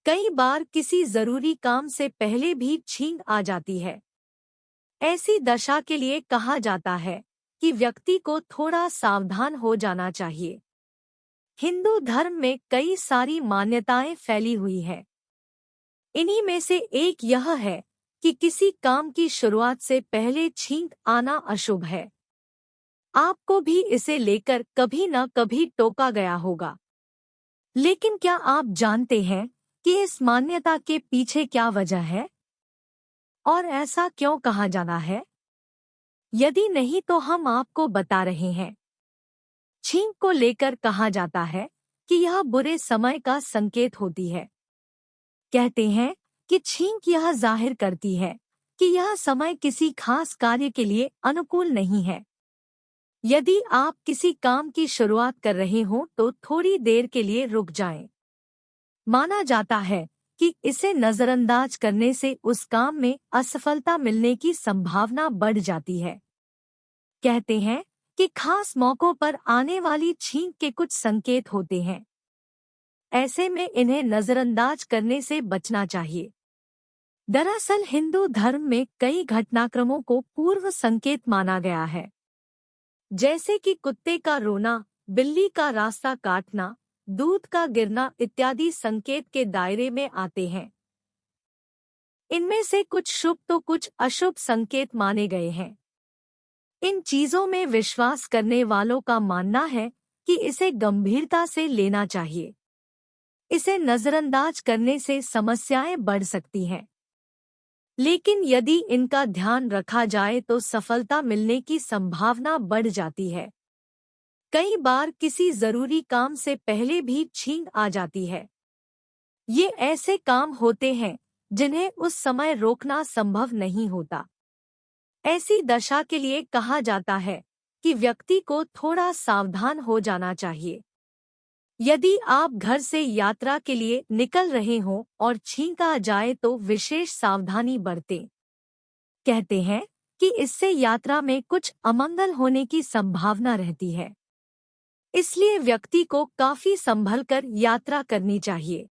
कई बार किसी जरूरी काम से पहले भी छींक आ जाती है। ऐसी दशा के लिए कहा जाता है कि व्यक्ति को थोड़ा सावधान हो जाना चाहिए। हिंदू धर्म में कई सारी मान्यताएं फैली हुई है। इन्हीं में से एक यह है कि किसी काम की शुरुआत से पहले छींक आना अशुभ है। आपको भी इसे लेकर कभी न कभी टोका गया होगा। लेकिन क्या आप जानते हैं कि इस मान्यता के पीछे क्या वजह है और ऐसा क्यों कहा जाना है? यदि नहीं तो हम आपको बता रहे हैं। छींक को लेकर कहा जाता है कि यह बुरे समय का संकेत होती है। कहते हैं कि छींक यह जाहिर करती है कि यह समय किसी खास कार्य के लिए अनुकूल नहीं है। यदि आप किसी काम की शुरुआत कर रहे हो तो थोड़ी देर के लिए रुक जाएं। माना जाता है कि इसे नजरअंदाज करने से उस काम में असफलता मिलने की संभावना बढ़ जाती है। कहते हैं कि खास मौकों पर आने वाली छींक के कुछ संकेत होते हैं। ऐसे में इन्हें नजरअंदाज करने से बचना चाहिए। दरअसल हिंदू धर्म में कई घटनाक्रमों को पूर्व संकेत माना गया है, जैसे कि कुत्ते का रोना, बिल्ली का रास्ता काटना, दूध का गिरना इत्यादि संकेत के दायरे में आते हैं। इनमें से कुछ शुभ तो कुछ अशुभ संकेत माने गए हैं। इन चीजों में विश्वास करने वालों का मानना है कि इसे गंभीरता से लेना चाहिए। इसे नजरअंदाज करने से समस्याएं बढ़ सकती हैं, लेकिन यदि इनका ध्यान रखा जाए तो सफलता मिलने की संभावना बढ़ जाती है। कई बार किसी जरूरी काम से पहले भी छींक आ जाती है। ये ऐसे काम होते हैं जिन्हें उस समय रोकना संभव नहीं होता। ऐसी दशा के लिए कहा जाता है कि व्यक्ति को थोड़ा सावधान हो जाना चाहिए। यदि आप घर से यात्रा के लिए निकल रहे हों और छींक आ जाए तो विशेष सावधानी बरतें। कहते हैं कि इससे यात्रा में कुछ अमंगल होने की संभावना रहती है। इसलिए व्यक्ति को काफी संभल कर यात्रा करनी चाहिए।